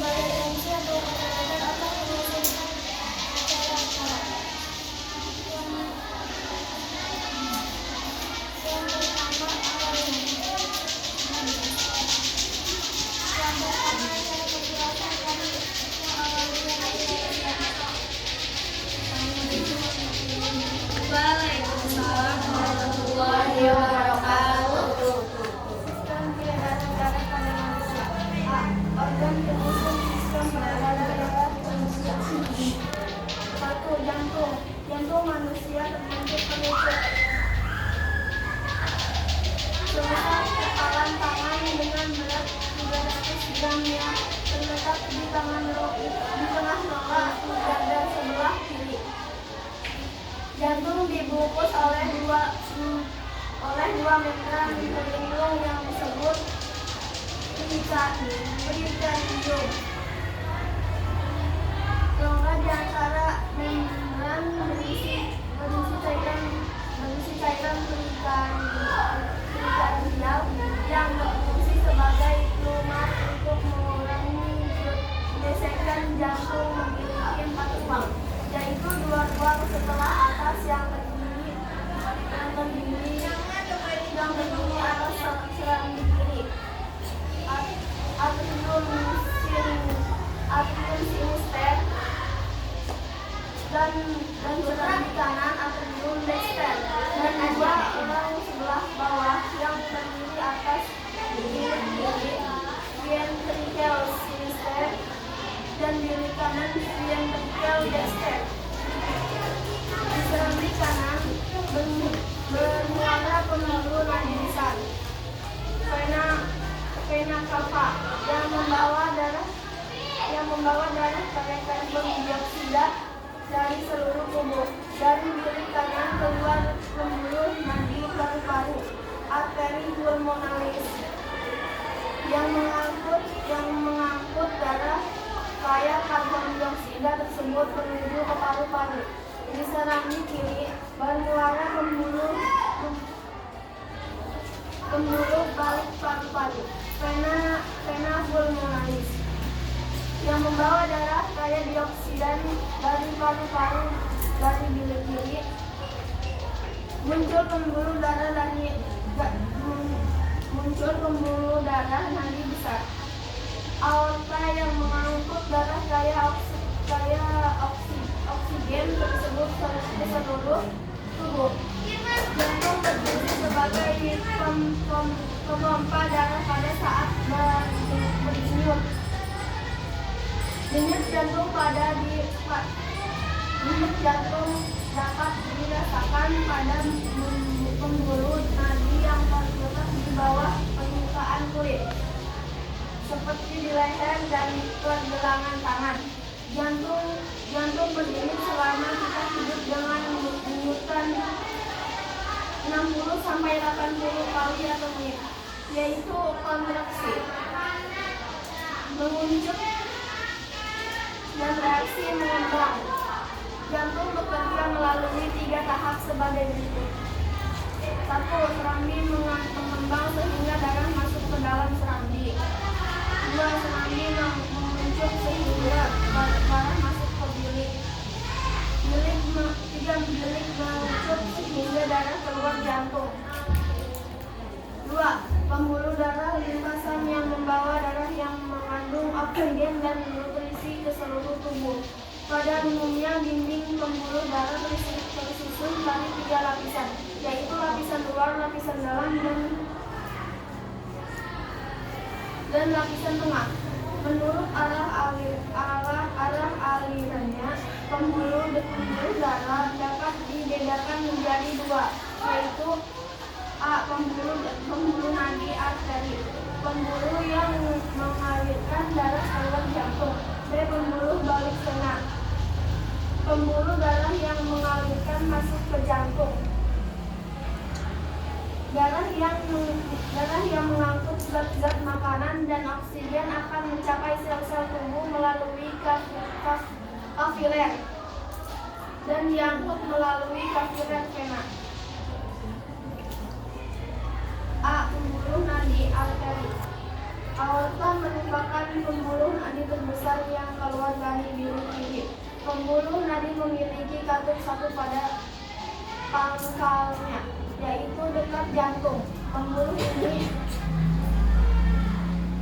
toleransi atau kesadaran akan menyelesaikan secara akal. Yang pertama awal cara penjelasan tadi yang awalnya Waalaikumsalam warahmatullahi wabarakatuh. sistem peredaran darah pada manusia. A. Organ penyusun sistem peredaran darah manusia. 1. Jantung. Jantung manusia terbentuk penutup sebesar kepalan tangan dengan berat 300 gram yang terletak di tangan di tengah noka dada sebelah kiri. Jantung dibungkus oleh dua membran pelindung yang disebut perikardiyum. Rongga di antara membran berisi cairan perikardial yang berfungsi sebagai pelumas untuk mengurangi gesekan jantung. Memiliki 4 ruang, yaitu 2 ruang setelah atas yang terdiri atas serambi kiri, atrium sinister, dan serambi kanan atrium dexter, dan 2 ruang sebelah bawah yang terdiri atas ventricle sinister dan bilik kanan ventricle dexter. Di serambi kanan bermuara pembuluh nadi besar, vena cava, yang membawa darah pada karbon dioksida dari seluruh tubuh. Dari bilik kanan keluar pembuluh nadi paru-paru, arteri pulmonalis, yang mengangkut darah kaya karbon dioksida tersebut menuju ke paru-paru. Di serambi kiri bermuara pembuluh balik paru-paru, vena pulmonalis, yang membawa darah kaya dioksidan dari paru-paru. Dari bilik kiri muncul pembuluh darah nadi besar, aorta, yang mengangkut darah kaya oksigen tersebut ke seluruh tubuh. Jantung berfungsi sebagai pemompa darah pada saat berdenyut. Denyut jantung dapat dirasakan pada pembuluh nadi yang terletak di bawah permukaan kulit, seperti di leher dan pergelangan tangan. Jantung berdenyut selama kita hidup dengan denyutan 60-80 kali atau menit, yaitu kontraksi, menguncut, dan reaksi mengembang. Jantung bekerja melalui 3 tahap sebagai berikut. 1. Serambi mengembang sehingga darah masuk ke dalam serambi. 2. Serambi menguncut sehingga darah masuk ke bilik. 3. Bilik menguncut sehingga darah keluar jantung. 2. Pembuluh darah lintasan yang membawa darah yang mengandung oksigen dan nutrisi ke seluruh tubuh. Pada umumnya dinding pembuluh darah tersusun dari 3 lapisan, yaitu lapisan luar, lapisan dalam, dan lapisan tengah. Menurut arah alirannya, pembuluh darah dapat dibedakan menjadi 2, yaitu A. Pembuluh nadi arteri, pembuluh yang mengalirkan darah keluar jantung. B. Pembuluh balik vena, pembuluh darah yang mengalirkan masuk ke jantung. Darah yang mengangkut zat-zat makanan dan oksigen akan mencapai sel-sel tubuh melalui kapiler dan diangkut melalui kapiler vena. Pembuluh nadi arteri. Aorta merupakan pembuluh nadi terbesar besar yang keluar dari biru pipi. Pembuluh nadi memiliki katup satu pada pangkalnya, yaitu dekat jantung. Pembuluh ini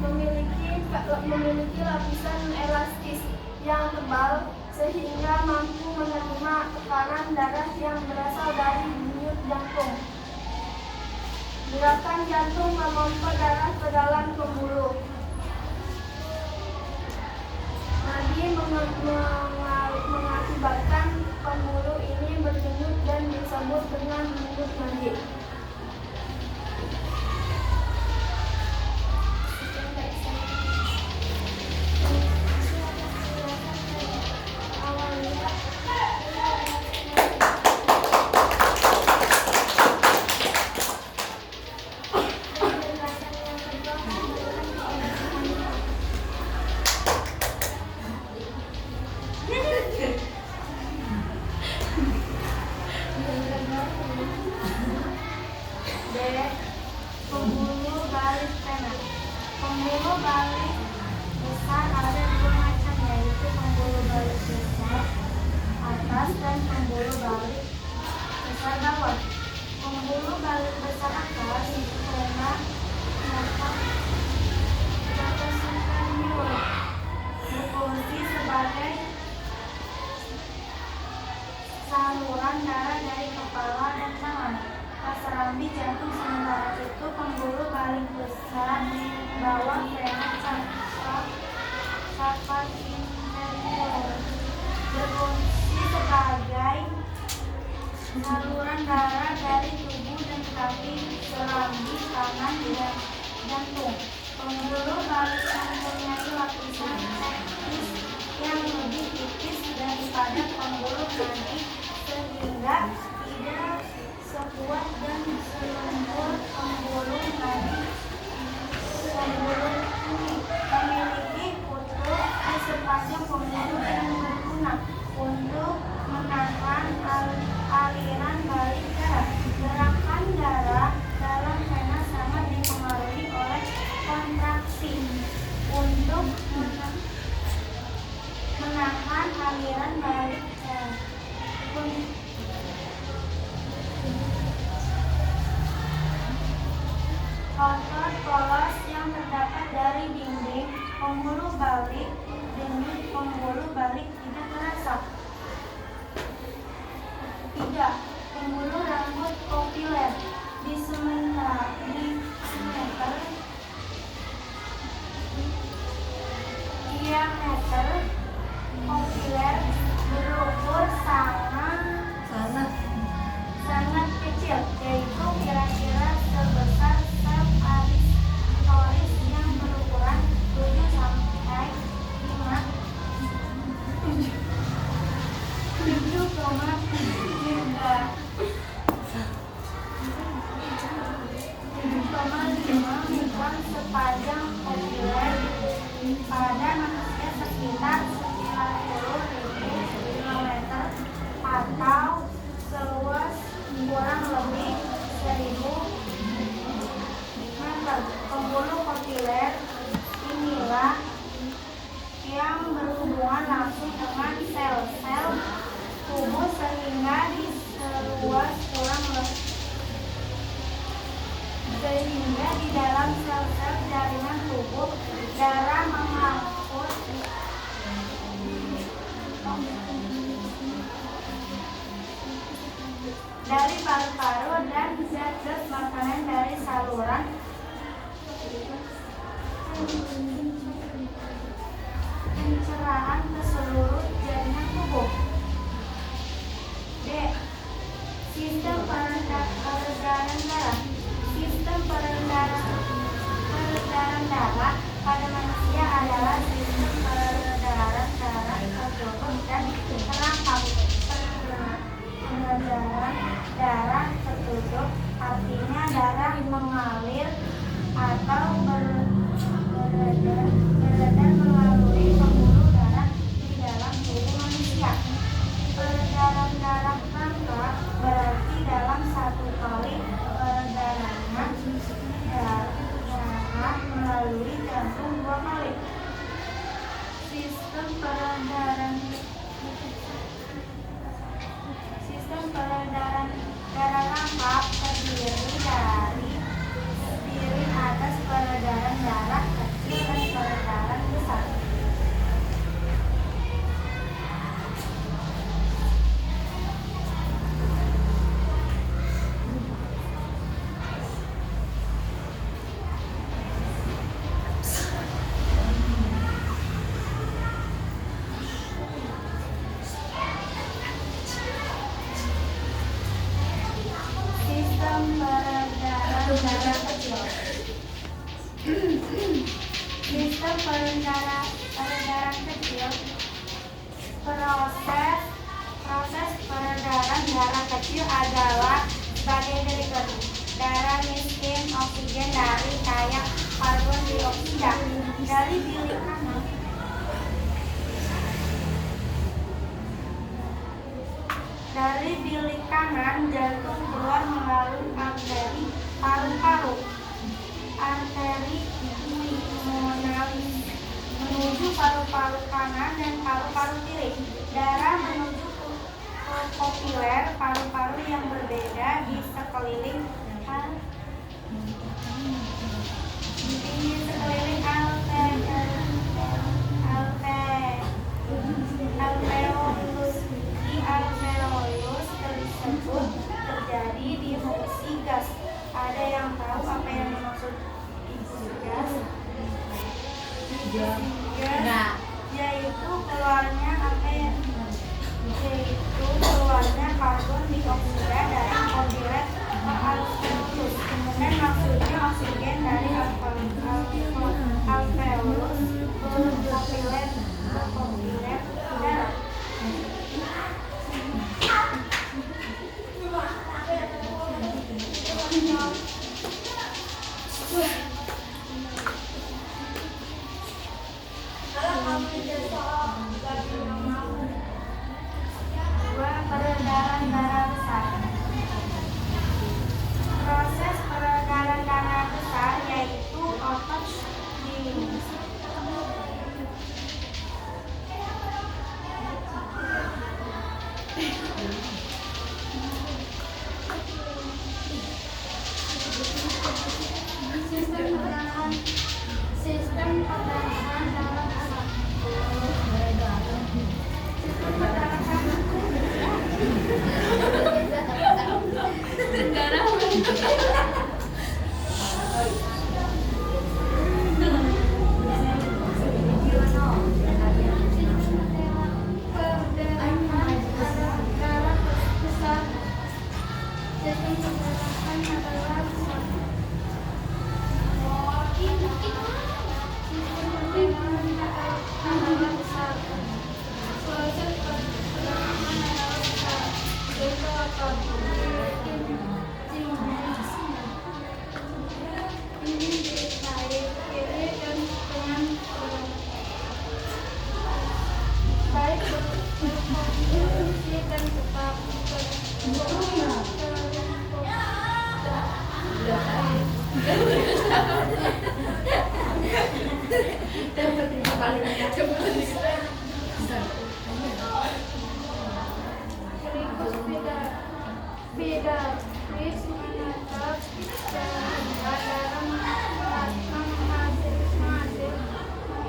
memiliki lapisan elastis yang tebal sehingga mampu menerima tekanan darah yang berasal dari denyut jantung. Gerakan jantung memompa darah ke dalam pembuluh. Nadi mengakibatkan pembuluh ini berdenyut dan disebut dengan denyut nadi. Pembuluh balik vena. Pembuluh balik besar ada dua macam, yaitu pembuluh balik besar atas dan pembuluh balik besar bawah. Pembuluh balik besar atas vena berfungsi sebagai saluran darah dari kepala dan tangan ke serambi jantung. Sementara itu pembuluh balik besar di bawah vena cava inferior berfungsi sebagai saluran darah dari tubuh dan kaki serambi kanan dan jantung. Pembuluh balik mempunyai lapisan elastis yang lebih tipis daripada pembuluh nadi sehingga tidak sekuat dan selembut pembuluh nadi. Pembuluh memiliki kutub di sepanjang pembuluh yang berguna untuk menahan aliran balik darah. Gerakan darah dalam vena sangat dipengaruhi oleh kontraksi untuk menahan aliran balik darah. Otot polos yang terdapat dari dinding pembuluh balik denyut pembuluh balik tidak terasa. 3. Pembuluh rambut kopiler di semeter diameter kopiler berukur sangat kecil, yaitu kira-kira sebesar sel aris yang berukuran 7 sampai 7,5 mikron sepanjang kopiler. Pada manusia sekitar 90.000 km atau seluas kurang lebih 1.000 meter. Pembuluh kopiler inilah yang berhubungan langsung dengan sel-sel tubuh sehingga di dalam sel-sel jaringan tubuh darah mengangkut dari paru-paru dan zat-zat makanan dari saluran pencerahan ke seluruh jaringan tubuh. D. Sistem peredaran darah. Sistem peredaran darah pada manusia adalah sistem peredaran darah tertutup dan terangkap. Peredaran darah tertutup artinya darah mengalir atau beredar melalui pembuluh darah di dalam tubuh manusia. Peredaran darah terangkap berarti dalam satu kali peredarannya darah melalui jantung 2 kali. Sistem peredaran darah lengkap terdiri dari piring atas peredaran darah kecil dan peredaran besar. Sistem peredaran darah kecil. Sistem peredaran kecil. Proses peredaran darah kecil adalah sebagai berikut. Darah miskin oksigen dari kaya karbon dioksida. Dari bilik kanan jantung keluar melalui arteri paru-paru. Arteri pulmonalis menuju paru-paru kanan dan paru-paru kiri. Darah menuju ke kapiler paru-paru yang berbeda di sekeliling alveolus. Di alveolus tersebut terjadi difusi gas. Ada yang tahu apa yang dimaksud difusi gas? Enggak. Yaitu keluarnya karbon dioksida dari kapiler ke alveolus. Kemudian maksudnya oksigen dari alveolus ke kapiler darah. Peredaran darah besar. Proses peredaran darah besar yaitu otot dilingus. Sistem perdarahan darah besar. Sistem perdarahan Pediatris menetap darah menghasil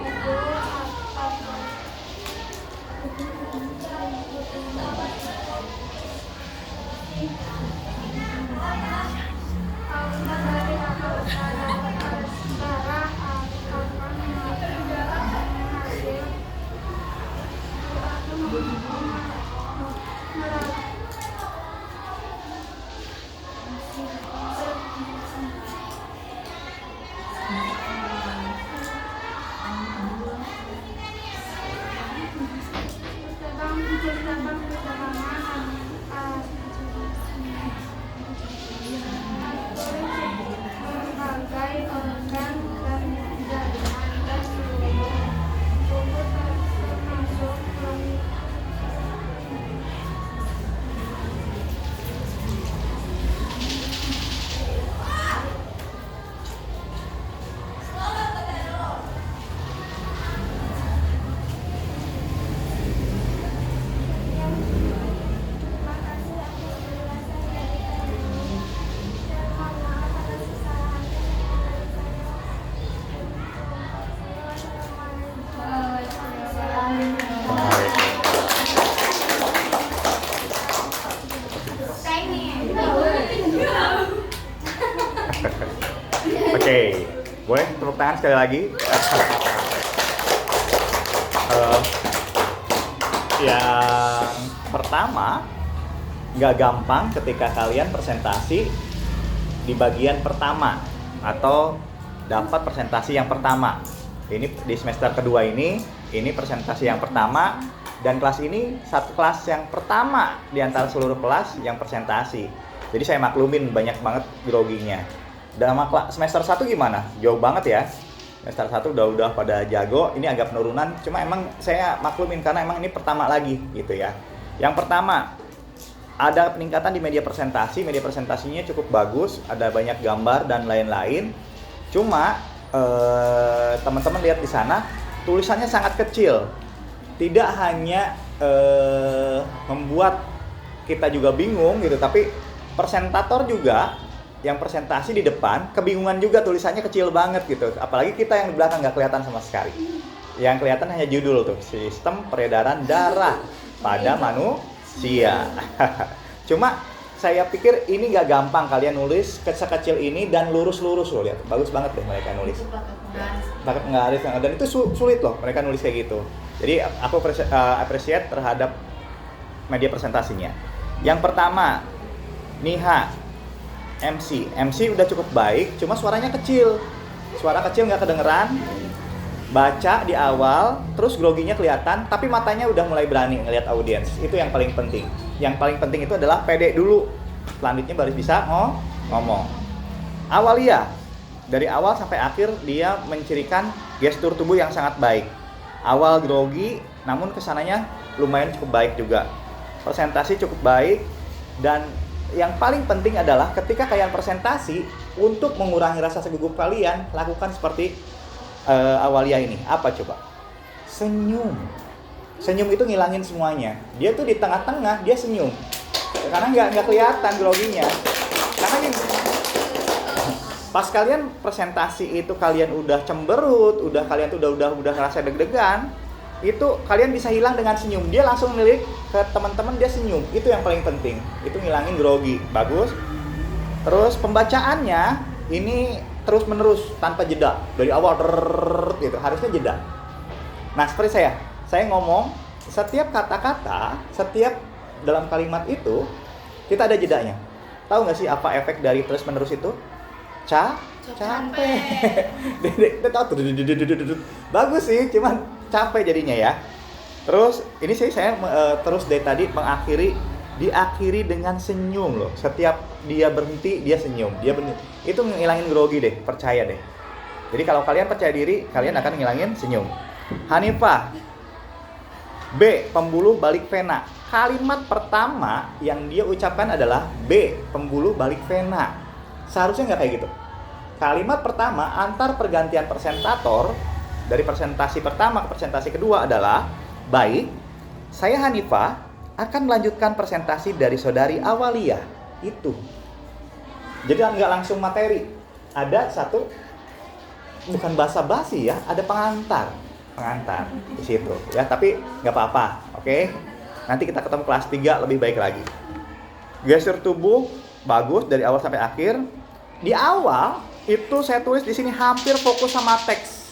itu apa? Dari apa darah akan menghasil tangan sekali lagi. Yang pertama, nggak gampang ketika kalian presentasi di bagian pertama atau dapat presentasi yang pertama. Ini di semester kedua ini presentasi yang pertama, dan kelas ini satu kelas yang pertama di antara seluruh kelas yang presentasi. Jadi saya maklumin banyak banget groginya. Dan semester 1 gimana? Jauh banget ya. Semester 1 udah pada jago, ini agak penurunan, cuma emang saya maklumin karena emang ini pertama lagi gitu ya. Yang pertama, ada peningkatan di media presentasinya cukup bagus, ada banyak gambar dan lain-lain. Cuma teman-teman lihat di sana, tulisannya sangat kecil. Tidak hanya membuat kita juga bingung gitu, tapi presentator juga yang presentasi di depan kebingungan juga, tulisannya kecil banget gitu. Apalagi kita yang di belakang nggak kelihatan sama sekali. Yang kelihatan hanya judul tuh, sistem peredaran darah pada manusia. Cuma saya pikir ini nggak gampang kalian nulis sekecil ini dan lurus-lurus loh, lihat. Bagus banget deh mereka nulis. Pakai penggaris, dan itu sulit loh mereka nulis kayak gitu. Jadi aku appreciate terhadap media presentasinya. Yang pertama, Niha MC udah cukup baik, cuma suaranya kecil. Suara kecil nggak kedengeran. Baca di awal, terus groginya kelihatan, tapi matanya udah mulai berani ngelihat audiens. Itu yang paling penting. Yang paling penting itu adalah pede dulu. Selanjutnya baru bisa ngomong. Awalia, dari awal sampai akhir dia mencirikan gestur tubuh yang sangat baik. Awal grogi, namun kesananya lumayan cukup baik juga. Presentasi cukup baik, dan yang paling penting adalah ketika kalian presentasi, untuk mengurangi rasa gugup kalian, lakukan seperti Awalia ini. Apa coba? Senyum. Senyum itu ngilangin semuanya. Dia tuh di tengah-tengah dia senyum, karena nggak kelihatan groginya. Karena gini, pas kalian presentasi itu kalian udah cemberut, kalian tuh udah ngerasa deg-degan, itu kalian bisa hilang dengan senyum. Dia langsung ngelirik ke teman-teman, dia senyum. Itu yang paling penting. Itu ngilangin grogi. Bagus. Terus pembacaannya ini terus-menerus tanpa jeda. Dari awal gitu. Harusnya jeda. Nah, seperti saya ngomong setiap kata-kata, setiap dalam kalimat itu kita ada jedanya. Tahu nggak sih apa efek dari terus-menerus itu? Capek. Bagus sih, cuman capek jadinya ya. Terus ini sih saya terus dari tadi diakhiri dengan senyum loh. Setiap dia berhenti dia senyum, dia berhenti. Itu ngilangin grogi deh, percaya deh. Jadi kalau kalian percaya diri, kalian akan ngilangin senyum. Hanifah, B. Pembuluh balik vena. Kalimat pertama yang dia ucapkan adalah B. Pembuluh balik vena. Seharusnya nggak kayak gitu. Kalimat pertama antar pergantian presentator dari presentasi pertama ke presentasi kedua adalah, baik, saya Hanifah akan melanjutkan presentasi dari saudari Awalia. Itu. Jadi nggak langsung materi. Ada satu, bukan basa-basi ya, ada pengantar di situ ya, tapi nggak apa-apa, oke? Nanti kita ketemu kelas 3 lebih baik lagi. Gestur tubuh bagus dari awal sampai akhir. Di awal itu saya tulis di sini hampir fokus sama teks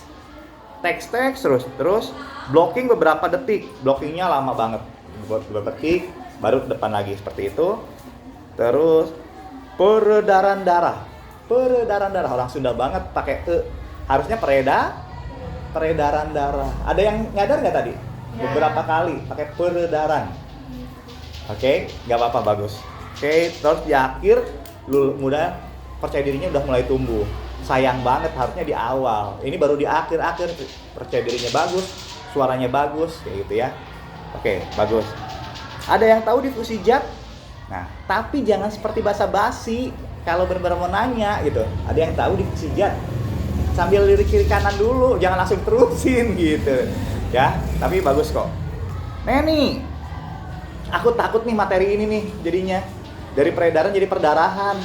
terus blocking beberapa detik. Blockingnya lama banget, beberapa detik baru ke depan lagi seperti itu. Terus peredaran darah orang Sunda banget pakai harusnya peredaran darah. Ada yang nyadar nggak tadi? Beberapa kali pakai peredaran. Oke, nggak apa-apa, bagus. Oke, terus di akhir mudah percaya dirinya udah mulai tumbuh. Sayang banget harusnya di awal. Ini baru di akhir-akhir percaya dirinya bagus, suaranya bagus kayak gitu ya. Oke, bagus. Ada yang tahu difusi jad? Nah, tapi jangan seperti basa-basi kalau benar-benar mau nanya gitu. Ada yang tahu difusi jad? Sambil lirik kiri kanan dulu, jangan langsung terusin gitu. Ya, tapi bagus kok. Neni, aku takut nih materi ini nih jadinya dari peredaran jadi perdarahan.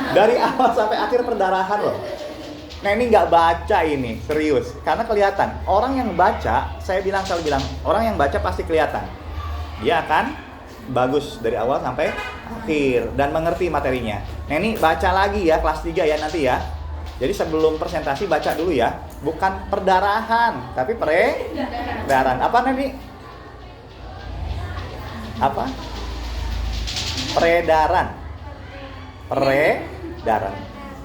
Dari awal sampai akhir perdarahan loh. Nah, ini nggak baca ini, serius. Karena kelihatan, orang yang baca, saya selalu bilang, orang yang baca pasti kelihatan. Dia akan bagus dari awal sampai akhir dan mengerti materinya. Nah, ini baca lagi ya, kelas 3 ya nanti ya. Jadi sebelum presentasi baca dulu ya, bukan perdarahan, tapi peredaran. Apa nanti? Apa? Peredaran. Peredaran.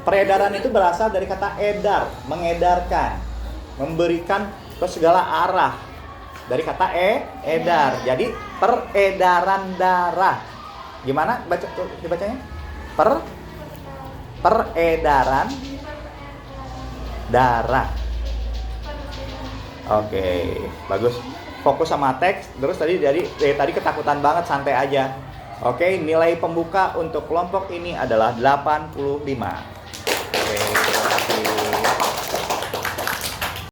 Peredaran itu berasal dari kata edar, mengedarkan, memberikan ke segala arah. Dari kata edar. Jadi peredaran darah. Gimana baca dibacanya? Peredaran darah. Oke, bagus. Fokus sama teks. Terus dari tadi ketakutan banget, santai aja. Oke, nilai pembuka untuk kelompok ini adalah 85. Oke, terima kasih.